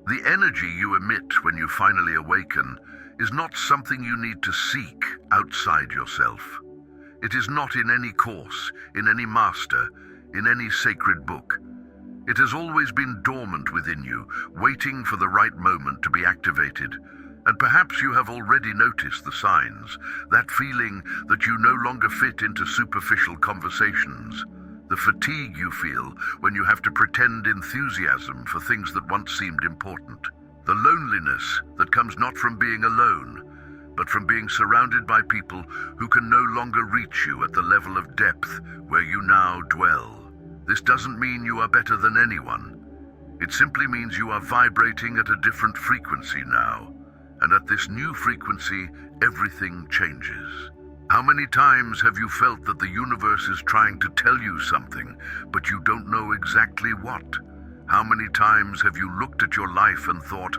The energy you emit when you finally awaken is not something you need to seek outside yourself. It is not in any course, in any master, in any sacred book. It has always been dormant within you, waiting for the right moment to be activated. And perhaps you have already noticed the signs, that feeling that you no longer fit into superficial conversations, the fatigue you feel when you have to pretend enthusiasm for things that once seemed important, the loneliness that comes not from being alone, but from being surrounded by people who can no longer reach you at the level of depth where you now dwell. This doesn't mean you are better than anyone. It simply means you are vibrating at a different frequency now. And at this new frequency, everything changes. How many times have you felt that the universe is trying to tell you something, but you don't know exactly what? How many times have you looked at your life and thought,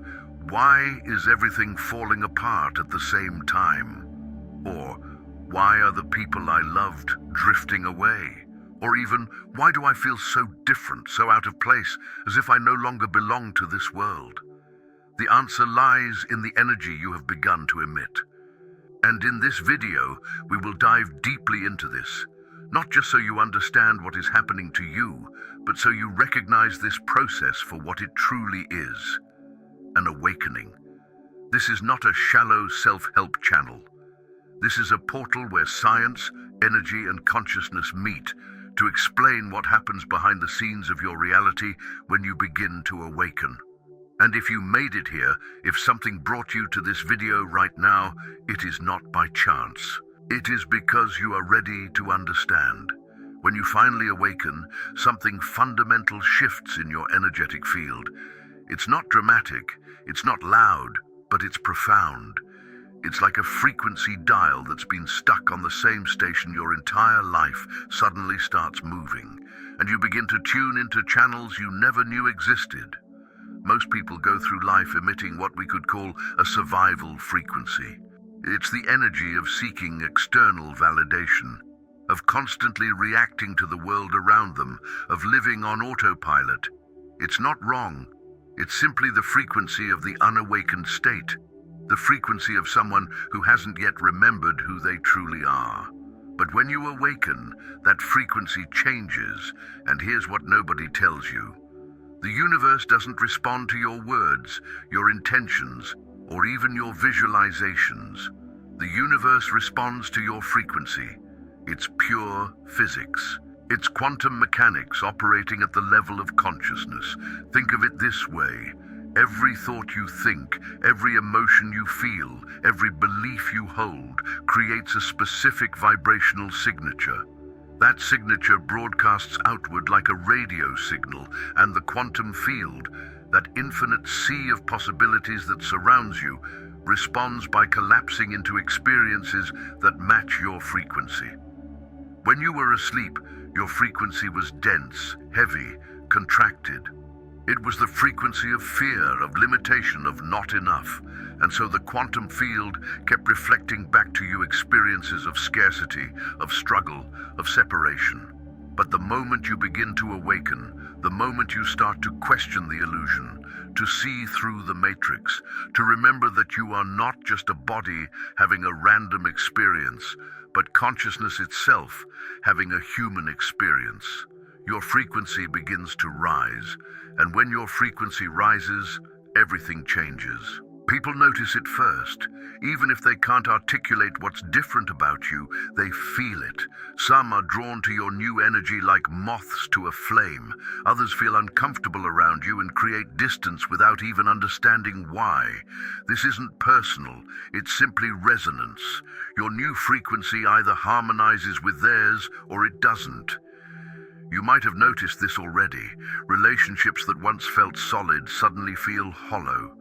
why is everything falling apart at the same time? Or, why are the people I loved drifting away? Or even, why do I feel so different, so out of place, as if I no longer belong to this world? The answer lies in the energy you have begun to emit. And in this video, we will dive deeply into this, not just so you understand what is happening to you, but so you recognize this process for what it truly is, an awakening. This is not a shallow self-help channel. This is a portal where science, energy, and consciousness meet to explain what happens behind the scenes of your reality when you begin to awaken. And if you made it here, if something brought you to this video right now, it is not by chance. It is because you are ready to understand. When you finally awaken, something fundamental shifts in your energetic field. It's not dramatic, it's not loud, but it's profound. It's like a frequency dial that's been stuck on the same station your entire life suddenly starts moving, and you begin to tune into channels you never knew existed. Most people go through life emitting what we could call a survival frequency. It's the energy of seeking external validation, of constantly reacting to the world around them, of living on autopilot. It's not wrong. It's simply the frequency of the unawakened state, the frequency of someone who hasn't yet remembered who they truly are. But when you awaken, that frequency changes, and here's what nobody tells you. The universe doesn't respond to your words, your intentions, or even your visualizations. The universe responds to your frequency. It's pure physics. It's quantum mechanics operating at the level of consciousness. Think of it this way. Every thought you think, every emotion you feel, every belief you hold creates a specific vibrational signature. That signature broadcasts outward like a radio signal, and the quantum field, that infinite sea of possibilities that surrounds you, responds by collapsing into experiences that match your frequency. When you were asleep, your frequency was dense, heavy, contracted. It was the frequency of fear, of limitation, of not enough. And so the quantum field kept reflecting back to you experiences of scarcity, of struggle, of separation. But the moment you begin to awaken, the moment you start to question the illusion, to see through the matrix, to remember that you are not just a body having a random experience, but consciousness itself having a human experience, your frequency begins to rise. And when your frequency rises, everything changes. People notice it first. Even if they can't articulate what's different about you, they feel it. Some are drawn to your new energy like moths to a flame. Others feel uncomfortable around you and create distance without even understanding why. This isn't personal, it's simply resonance. Your new frequency either harmonizes with theirs or it doesn't. You might have noticed this already. Relationships that once felt solid suddenly feel hollow.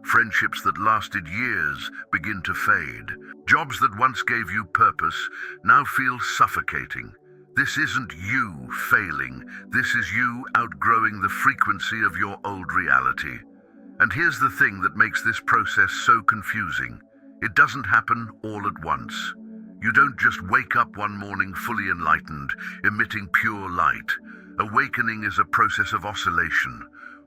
Friendships that lasted years begin to fade. Jobs that once gave you purpose now feel suffocating. This isn't you failing. This is you outgrowing the frequency of your old reality. And here's the thing that makes this process so confusing. It doesn't happen all at once. You don't just wake up one morning fully enlightened, emitting pure light. Awakening is a process of oscillation.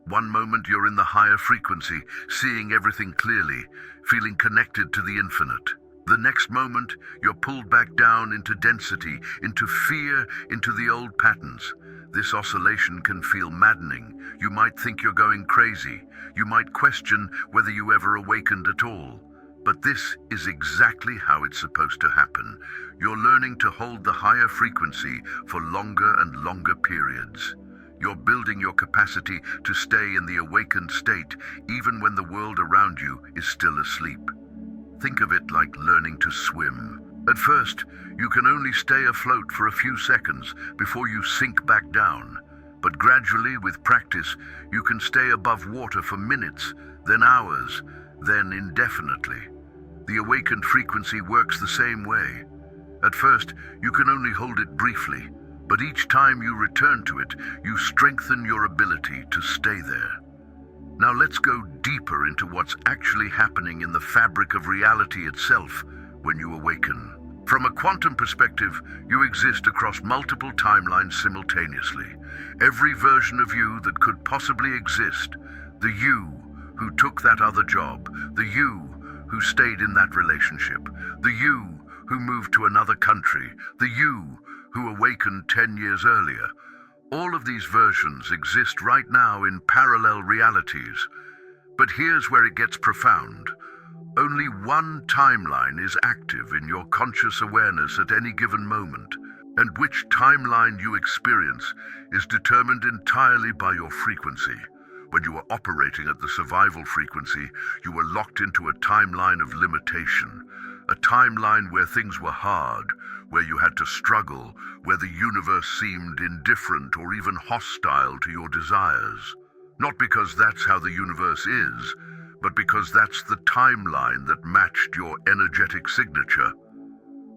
One moment you're in the higher frequency, seeing everything clearly, feeling connected to the infinite. The next moment, you're pulled back down into density, into fear, into the old patterns. This oscillation can feel maddening. You might think you're going crazy. You might question whether you ever awakened at all. But this is exactly how it's supposed to happen. You're learning to hold the higher frequency for longer and longer periods. You're building your capacity to stay in the awakened state even when the world around you is still asleep. Think of it like learning to swim. At first, you can only stay afloat for a few seconds before you sink back down. But gradually, with practice, you can stay above water for minutes, then hours, then indefinitely. The awakened frequency works the same way. At first, you can only hold it briefly, but each time you return to it, you strengthen your ability to stay there. Now let's go deeper into what's actually happening in the fabric of reality itself when you awaken. From a quantum perspective, you exist across multiple timelines simultaneously. Every version of you that could possibly exist, the you who took that other job, the you who stayed in that relationship, the you who moved to another country, the you who awakened 10 years earlier. All of these versions exist right now in parallel realities. But here's where it gets profound. Only one timeline is active in your conscious awareness at any given moment, and which timeline you experience is determined entirely by your frequency. When you are operating at the survival frequency, you are locked into a timeline of limitation, a timeline where things were hard, where you had to struggle, where the universe seemed indifferent or even hostile to your desires. Not because that's how the universe is, but because that's the timeline that matched your energetic signature.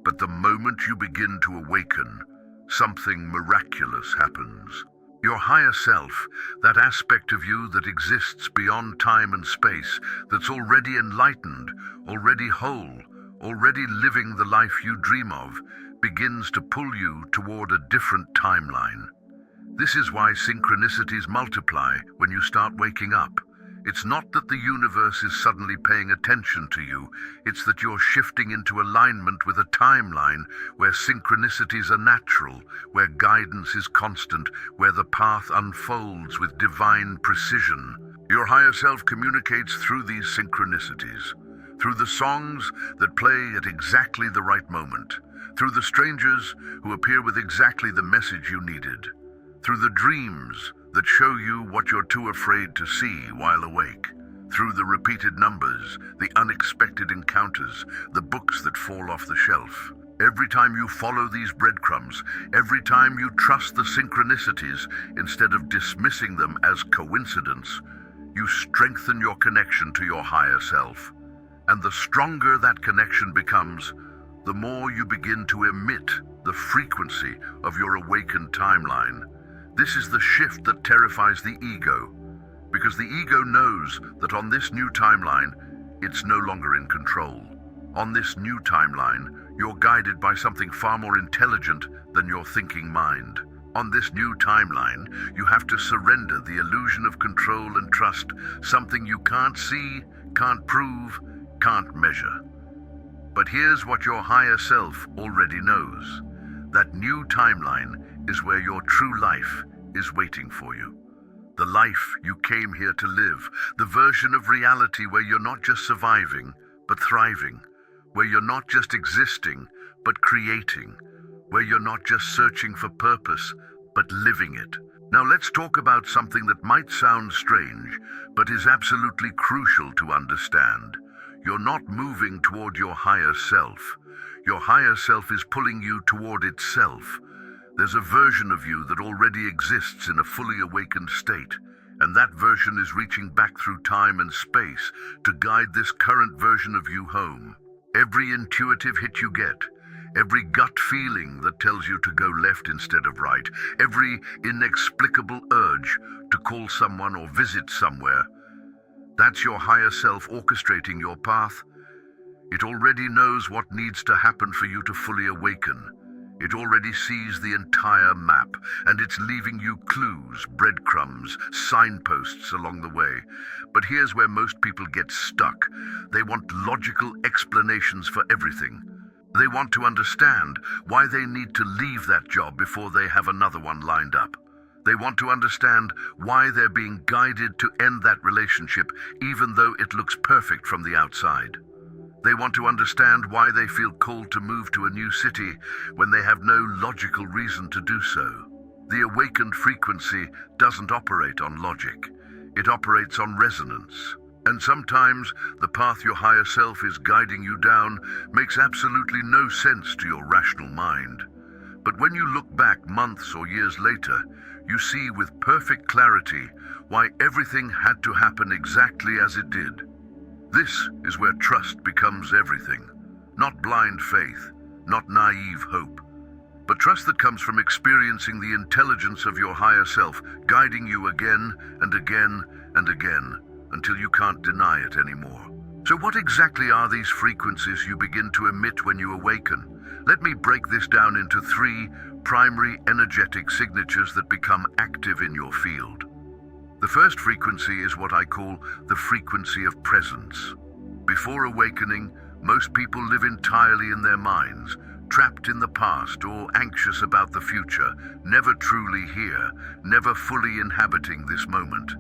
But the moment you begin to awaken, something miraculous happens. Your higher self, that aspect of you that exists beyond time and space, that's already enlightened, already whole, already living the life you dream of, begins to pull you toward a different timeline. This is why synchronicities multiply when you start waking up. It's not that the universe is suddenly paying attention to you, it's that you're shifting into alignment with a timeline where synchronicities are natural, where guidance is constant, where the path unfolds with divine precision. Your higher self communicates through these synchronicities, through the songs that play at exactly the right moment, through the strangers who appear with exactly the message you needed, through the dreams that show you what you're too afraid to see while awake, through the repeated numbers, the unexpected encounters, the books that fall off the shelf. Every time you follow these breadcrumbs, every time you trust the synchronicities instead of dismissing them as coincidence, you strengthen your connection to your higher self. And the stronger that connection becomes, the more you begin to emit the frequency of your awakened timeline. This is the shift that terrifies the ego, because the ego knows that on this new timeline, it's no longer in control. On this new timeline, you're guided by something far more intelligent than your thinking mind. On this new timeline, you have to surrender the illusion of control and trust, something you can't see, can't prove, can't measure. But here's what your higher self already knows. That new timeline is where your true life is waiting for you. The life you came here to live, the version of reality where you're not just surviving, but thriving, where you're not just existing, but creating, where you're not just searching for purpose, but living it. Now let's talk about something that might sound strange, but is absolutely crucial to understand. You're not moving toward your higher self. Your higher self is pulling you toward itself. There's a version of you that already exists in a fully awakened state, and that version is reaching back through time and space to guide this current version of you home. Every intuitive hit you get, every gut feeling that tells you to go left instead of right, every inexplicable urge to call someone or visit somewhere, that's your higher self orchestrating your path. It already knows what needs to happen for you to fully awaken. It already sees the entire map, and it's leaving you clues, breadcrumbs, signposts along the way. But here's where most people get stuck. They want logical explanations for everything. They want to understand why they need to leave that job before they have another one lined up. They want to understand why they're being guided to end that relationship even though it looks perfect from the outside. They want to understand why they feel called to move to a new city when they have no logical reason to do so. The awakened frequency doesn't operate on logic. It operates on resonance. And sometimes the path your higher self is guiding you down makes absolutely no sense to your rational mind. But when you look back months or years later, you see with perfect clarity why everything had to happen exactly as it did. This is where trust becomes everything. Not blind faith, not naive hope, but trust that comes from experiencing the intelligence of your higher self, guiding you again and again and again, until you can't deny it anymore. So what exactly are these frequencies you begin to emit when you awaken? Let me break this down into 3 primary energetic signatures that become active in your field. The first frequency is what I call the frequency of presence. Before awakening, most people live entirely in their minds, trapped in the past or anxious about the future, never truly here, never fully inhabiting this moment.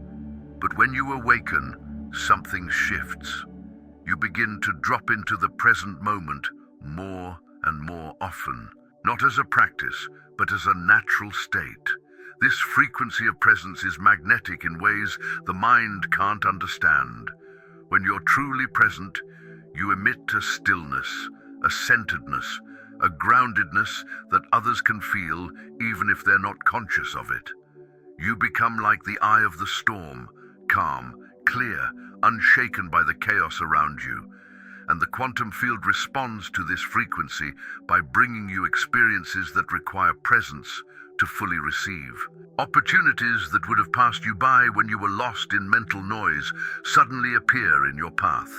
But when you awaken, something shifts. You begin to drop into the present moment more and more often, not as a practice, but as a natural state. This frequency of presence is magnetic in ways the mind can't understand. When you're truly present, you emit a stillness, a centeredness, a groundedness that others can feel even if they're not conscious of it. You become like the eye of the storm, calm, clear, unshaken by the chaos around you. And the quantum field responds to this frequency by bringing you experiences that require presence to fully receive. Opportunities that would have passed you by when you were lost in mental noise suddenly appear in your path.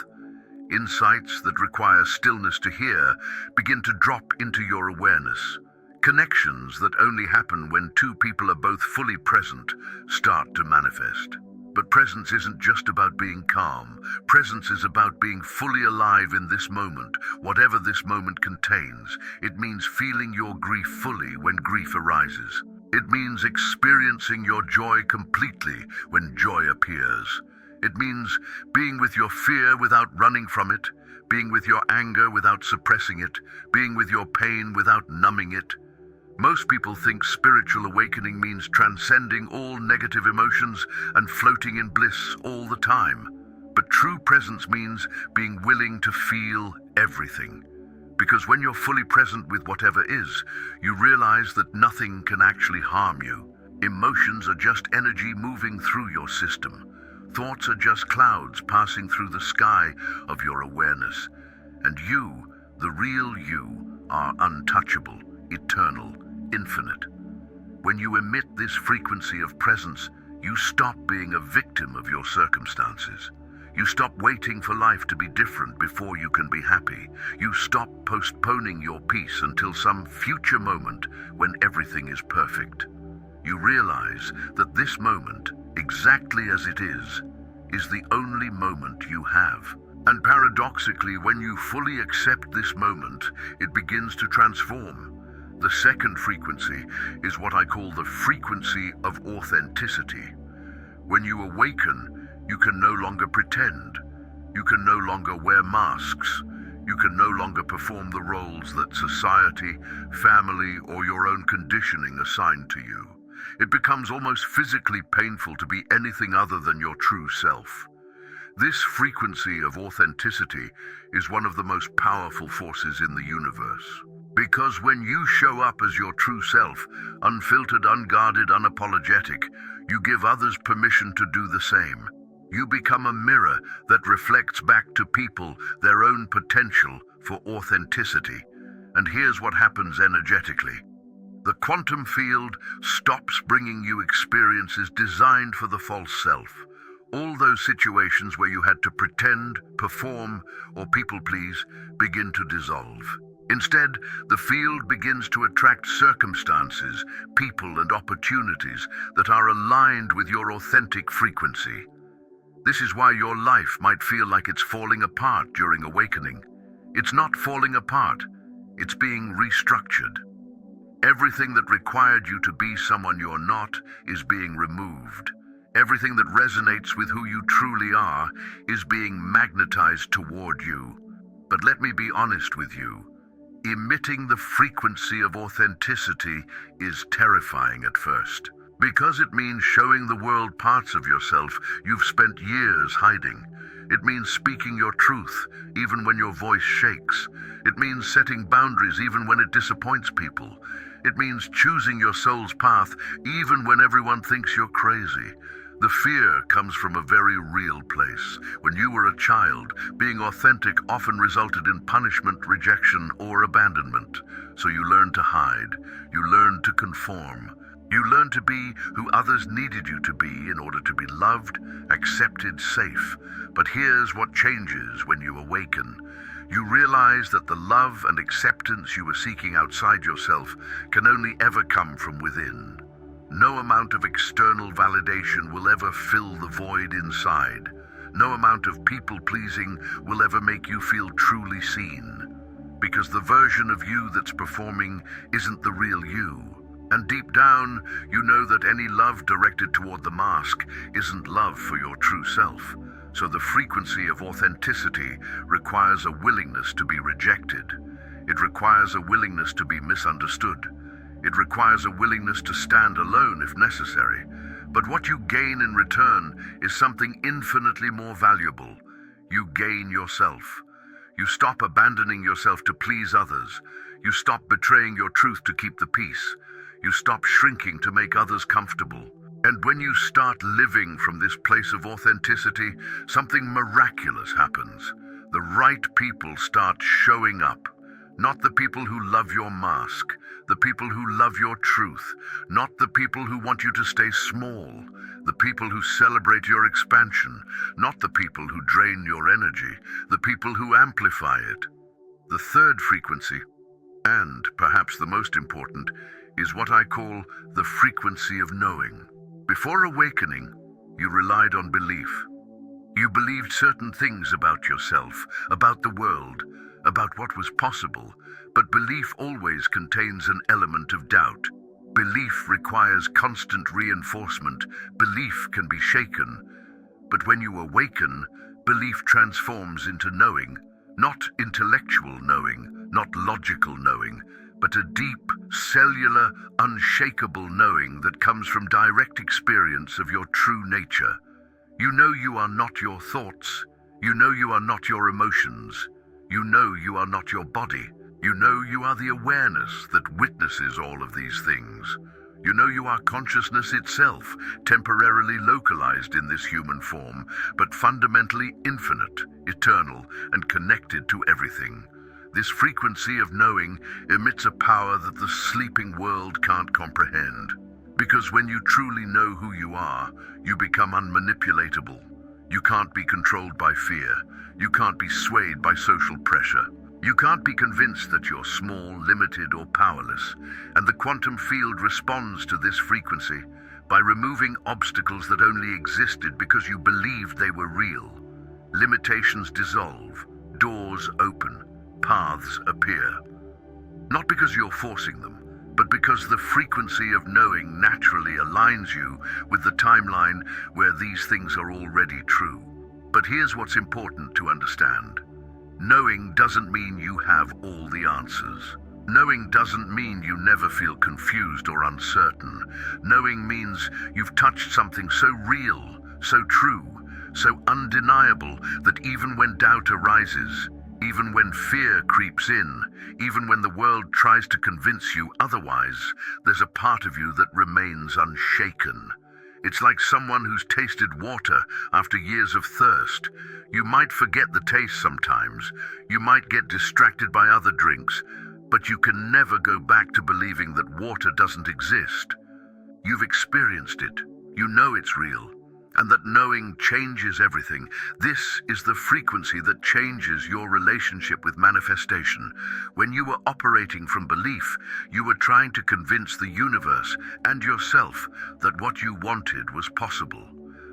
Insights that require stillness to hear begin to drop into your awareness. Connections that only happen when 2 people are both fully present start to manifest. But presence isn't just about being calm. Presence is about being fully alive in this moment, whatever this moment contains. It means feeling your grief fully when grief arises. It means experiencing your joy completely when joy appears. It means being with your fear without running from it, being with your anger without suppressing it, being with your pain without numbing it. Most people think spiritual awakening means transcending all negative emotions and floating in bliss all the time. But true presence means being willing to feel everything. Because when you're fully present with whatever is, you realize that nothing can actually harm you. Emotions are just energy moving through your system. Thoughts are just clouds passing through the sky of your awareness. And you, the real you, are untouchable, eternal, infinite. When you emit this frequency of presence, you stop being a victim of your circumstances. You stop waiting for life to be different before you can be happy. You stop postponing your peace until some future moment when everything is perfect. You realize that this moment, exactly as it is the only moment you have. And paradoxically, when you fully accept this moment, it begins to transform. The second frequency is what I call the frequency of authenticity. When you awaken, you can no longer pretend. You can no longer wear masks. You can no longer perform the roles that society, family, or your own conditioning assign to you. It becomes almost physically painful to be anything other than your true self. This frequency of authenticity is one of the most powerful forces in the universe. Because when you show up as your true self, unfiltered, unguarded, unapologetic, you give others permission to do the same. You become a mirror that reflects back to people their own potential for authenticity. And here's what happens energetically. The quantum field stops bringing you experiences designed for the false self. All those situations where you had to pretend, perform, or people please begin to dissolve. Instead, the field begins to attract circumstances, people, and opportunities that are aligned with your authentic frequency. This is why your life might feel like it's falling apart during awakening. It's not falling apart, it's being restructured. Everything that required you to be someone you're not is being removed. Everything that resonates with who you truly are is being magnetized toward you. But let me be honest with you. Emitting the frequency of authenticity is terrifying at first, because it means showing the world parts of yourself you've spent years hiding. It means speaking your truth, even when your voice shakes. It means setting boundaries even when it disappoints people. It means choosing your soul's path, even when everyone thinks you're crazy. The fear comes from a very real place. When you were a child, being authentic often resulted in punishment, rejection, or abandonment. So you learned to hide. You learned to conform. You learned to be who others needed you to be in order to be loved, accepted, safe. But here's what changes when you awaken. You realize that the love and acceptance you were seeking outside yourself can only ever come from within. No amount of external validation will ever fill the void inside. No amount of people-pleasing will ever make you feel truly seen. Because the version of you that's performing isn't the real you. And deep down, you know that any love directed toward the mask isn't love for your true self. So the frequency of authenticity requires a willingness to be rejected. It requires a willingness to be misunderstood. It requires a willingness to stand alone if necessary. But what you gain in return is something infinitely more valuable. You gain yourself. You stop abandoning yourself to please others. You stop betraying your truth to keep the peace. You stop shrinking to make others comfortable. And when you start living from this place of authenticity, something miraculous happens. The right people start showing up. Not the people who love your mask, the people who love your truth, not the people who want you to stay small, the people who celebrate your expansion, not the people who drain your energy, the people who amplify it. The third frequency, and perhaps the most important, is what I call the frequency of knowing. Before awakening, you relied on belief. You believed certain things about yourself, about the world, about what was possible, but belief always contains an element of doubt. Belief requires constant reinforcement. Belief can be shaken. But when you awaken, belief transforms into knowing, not intellectual knowing, not logical knowing, but a deep, cellular, unshakable knowing that comes from direct experience of your true nature. You know you are not your thoughts. You know you are not your emotions. You know you are not your body. You know you are the awareness that witnesses all of these things. You know you are consciousness itself, temporarily localized in this human form, but fundamentally infinite, eternal, and connected to everything. This frequency of knowing emits a power that the sleeping world can't comprehend. Because when you truly know who you are, you become unmanipulatable. You can't be controlled by fear. You can't be swayed by social pressure. You can't be convinced that you're small, limited, or powerless. And the quantum field responds to this frequency by removing obstacles that only existed because you believed they were real. Limitations dissolve, doors open, paths appear. Not because you're forcing them, but because the frequency of knowing naturally aligns you with the timeline where these things are already true. But here's what's important to understand. Knowing doesn't mean you have all the answers. Knowing doesn't mean you never feel confused or uncertain. Knowing means you've touched something so real, so true, so undeniable that even when doubt arises, even when fear creeps in, even when the world tries to convince you otherwise, there's a part of you that remains unshaken. It's like someone who's tasted water after years of thirst. You might forget the taste sometimes. You might get distracted by other drinks, but you can never go back to believing that water doesn't exist. You've experienced it. You know it's real. and that knowing changes everything. This is the frequency that changes your relationship with manifestation. When you were operating from belief, you were trying to convince the universe and yourself that what you wanted was possible.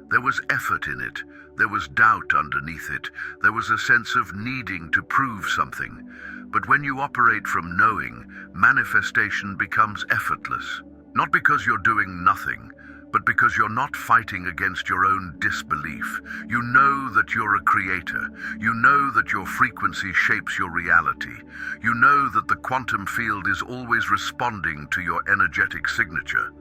There was effort in it. There was doubt underneath it. There was a sense of needing to prove something. But when you operate from knowing, manifestation becomes effortless. Not because you're doing nothing, but because you're not fighting against your own disbelief. You know that you're a creator. You know that your frequency shapes your reality. You know that the quantum field is always responding to your energetic signature.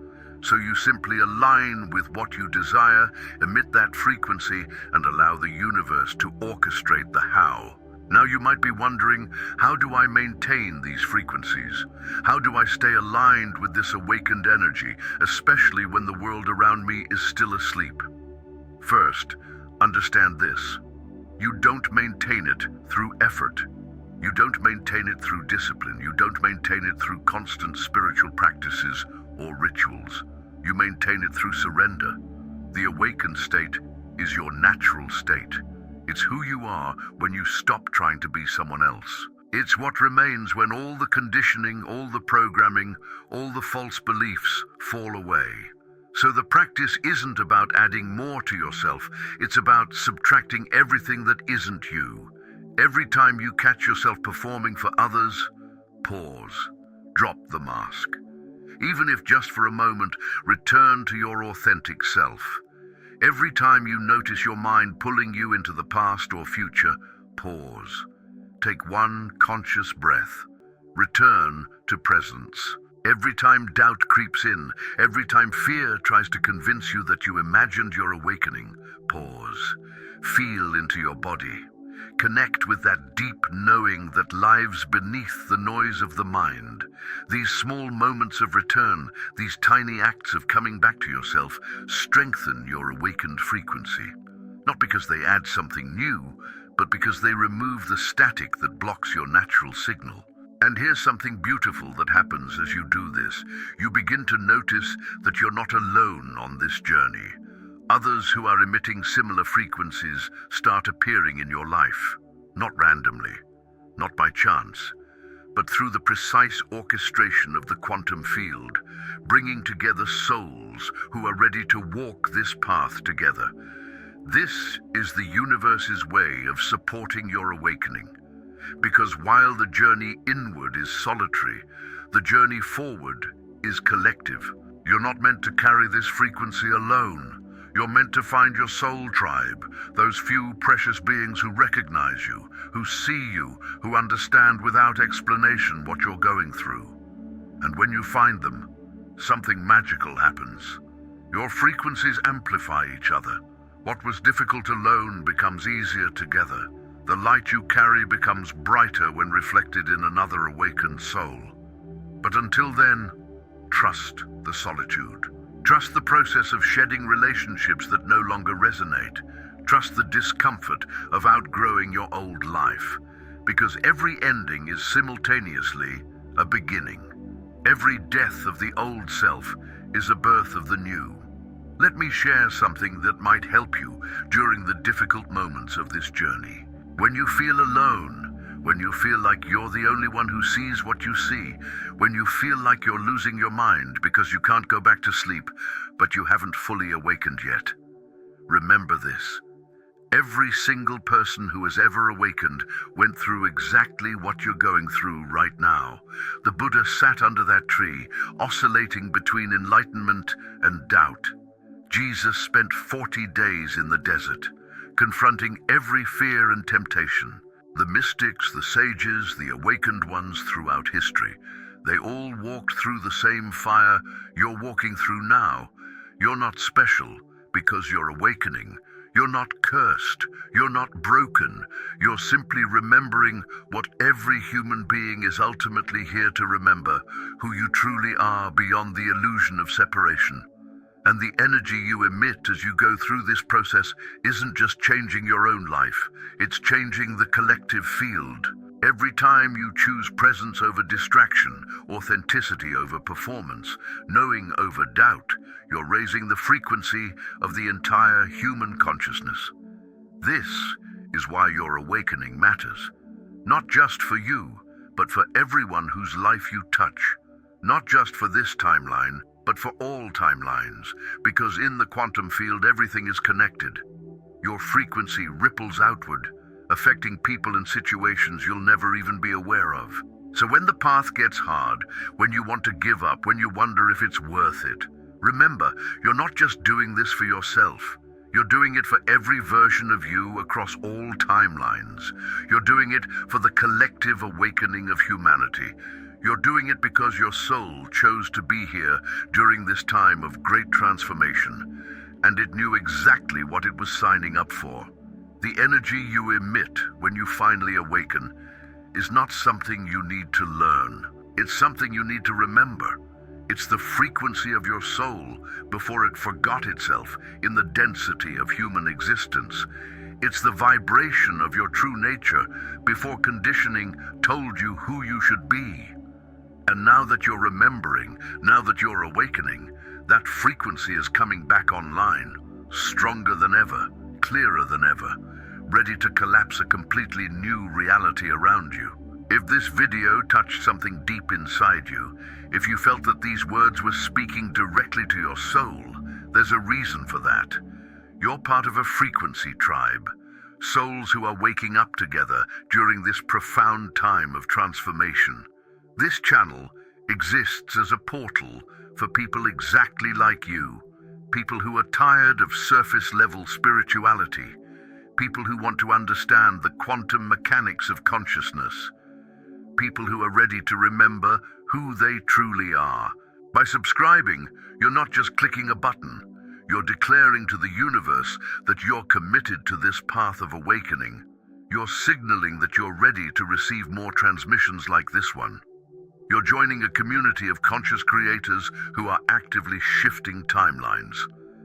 So you simply align with what you desire, emit that frequency, and allow the universe to orchestrate the how. Now you might be wondering, how do I maintain these frequencies? How do I stay aligned with this awakened energy, especially when the world around me is still asleep? First, understand this. You don't maintain it through effort. You don't maintain it through discipline. You don't maintain it through constant spiritual practices or rituals. You maintain it through surrender. The awakened state is your natural state. It's who you are when you stop trying to be someone else. It's what remains when all the conditioning, all the programming, all the false beliefs fall away. So the practice isn't about adding more to yourself. It's about subtracting everything that isn't you. Every time you catch yourself performing for others, pause. Drop the mask. Even if just for a moment, return to your authentic self. Every time you notice your mind pulling you into the past or future, pause. Take one conscious breath. Return to presence. Every time doubt creeps in, every time fear tries to convince you that you imagined your awakening, pause. Feel into your body. Connect with that deep knowing that lives beneath the noise of the mind. These small moments of return, these tiny acts of coming back to yourself, strengthen your awakened frequency. Not because they add something new, but because they remove the static that blocks your natural signal. And here's something beautiful that happens as you do this. You begin to notice that you're not alone on this journey. Others who are emitting similar frequencies start appearing in your life, not randomly, not by chance, but through the precise orchestration of the quantum field, bringing together souls who are ready to walk this path together. This is the universe's way of supporting your awakening. Because while the journey inward is solitary, the journey forward is collective. You're not meant to carry this frequency alone. You're meant to find your soul tribe, those few precious beings who recognize you, who see you, who understand without explanation what you're going through. And when you find them, something magical happens. Your frequencies amplify each other. What was difficult alone becomes easier together. The light you carry becomes brighter when reflected in another awakened soul. But until then, trust the solitude. Trust the process of shedding relationships that no longer resonate. Trust the discomfort of outgrowing your old life. Because every ending is simultaneously a beginning. Every death of the old self is a birth of the new. Let me share something that might help you during the difficult moments of this journey. When you feel alone, when you feel like you're the only one who sees what you see, when you feel like you're losing your mind because you can't go back to sleep, but you haven't fully awakened yet, remember this. Every single person who has ever awakened went through exactly what you're going through right now. The Buddha sat under that tree, oscillating between enlightenment and doubt. Jesus spent 40 days in the desert, confronting every fear and temptation. The mystics, the sages, the awakened ones throughout history, they all walked through the same fire you're walking through now. You're not special because you're awakening. You're not cursed. You're not broken. You're simply remembering what every human being is ultimately here to remember, who you truly are beyond the illusion of separation. And the energy you emit as you go through this process isn't just changing your own life, it's changing the collective field. Every time you choose presence over distraction, authenticity over performance, knowing over doubt, you're raising the frequency of the entire human consciousness. This is why your awakening matters. Not just for you, but for everyone whose life you touch. Not just for this timeline, but for all timelines, because in the quantum field everything is connected. Your frequency ripples outward, affecting people and situations you'll never even be aware of. So when the path gets hard, when you want to give up, when you wonder if it's worth it, remember, you're not just doing this for yourself. You're doing it for every version of you across all timelines. You're doing it for the collective awakening of humanity. You're doing it because your soul chose to be here during this time of great transformation, and it knew exactly what it was signing up for. The energy you emit when you finally awaken is not something you need to learn. It's something you need to remember. It's the frequency of your soul before it forgot itself in the density of human existence. It's the vibration of your true nature before conditioning told you who you should be. And now that you're remembering, now that you're awakening, that frequency is coming back online, stronger than ever, clearer than ever, ready to collapse a completely new reality around you. If this video touched something deep inside you, if you felt that these words were speaking directly to your soul, there's a reason for that. You're part of a frequency tribe, souls who are waking up together during this profound time of transformation. This channel exists as a portal for people exactly like you, people who are tired of surface-level spirituality, people who want to understand the quantum mechanics of consciousness, people who are ready to remember who they truly are. By subscribing, you're not just clicking a button, you're declaring to the universe that you're committed to this path of awakening. You're signaling that you're ready to receive more transmissions like this one. You're joining a community of conscious creators who are actively shifting timelines.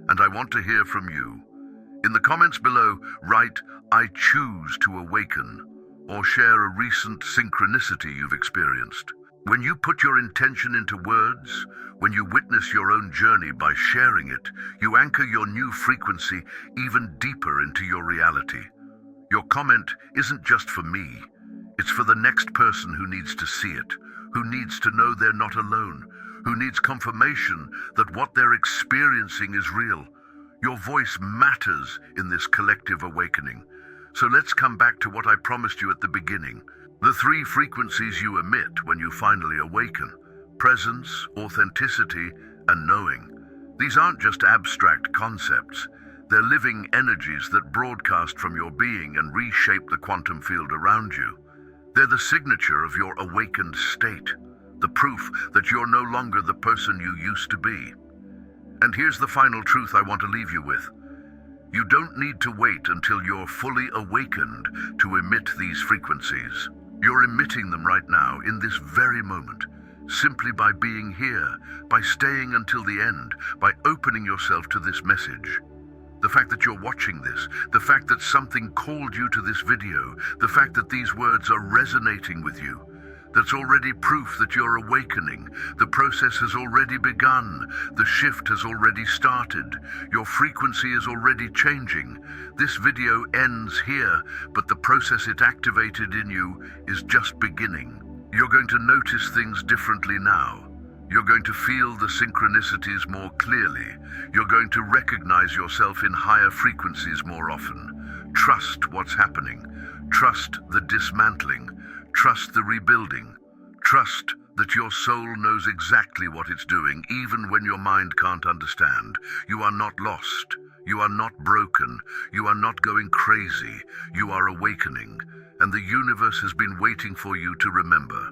And I want to hear from you. In the comments below, write, "I choose to awaken," or share a recent synchronicity you've experienced. When you put your intention into words, when you witness your own journey by sharing it, you anchor your new frequency even deeper into your reality. Your comment isn't just for me, it's for the next person who needs to see it, who needs to know they're not alone, who needs confirmation that what they're experiencing is real. Your voice matters in this collective awakening. So let's come back to what I promised you at the beginning. The three frequencies you emit when you finally awaken: presence, authenticity, and knowing. These aren't just abstract concepts. They're living energies that broadcast from your being and reshape the quantum field around you. They're the signature of your awakened state, the proof that you're no longer the person you used to be. And here's the final truth I want to leave you with. You don't need to wait until you're fully awakened to emit these frequencies. You're emitting them right now, in this very moment, simply by being here, by staying until the end, by opening yourself to this message. The fact that you're watching this, the fact that something called you to this video, the fact that these words are resonating with you, that's already proof that you're awakening. The process has already begun. The shift has already started. Your frequency is already changing. This video ends here, but the process it activated in you is just beginning. You're going to notice things differently now. You're going to feel the synchronicities more clearly. You're going to recognize yourself in higher frequencies more often. Trust what's happening. Trust the dismantling. Trust the rebuilding. Trust that your soul knows exactly what it's doing, even when your mind can't understand. You are not lost. You are not broken. You are not going crazy. You are awakening. And the universe has been waiting for you to remember.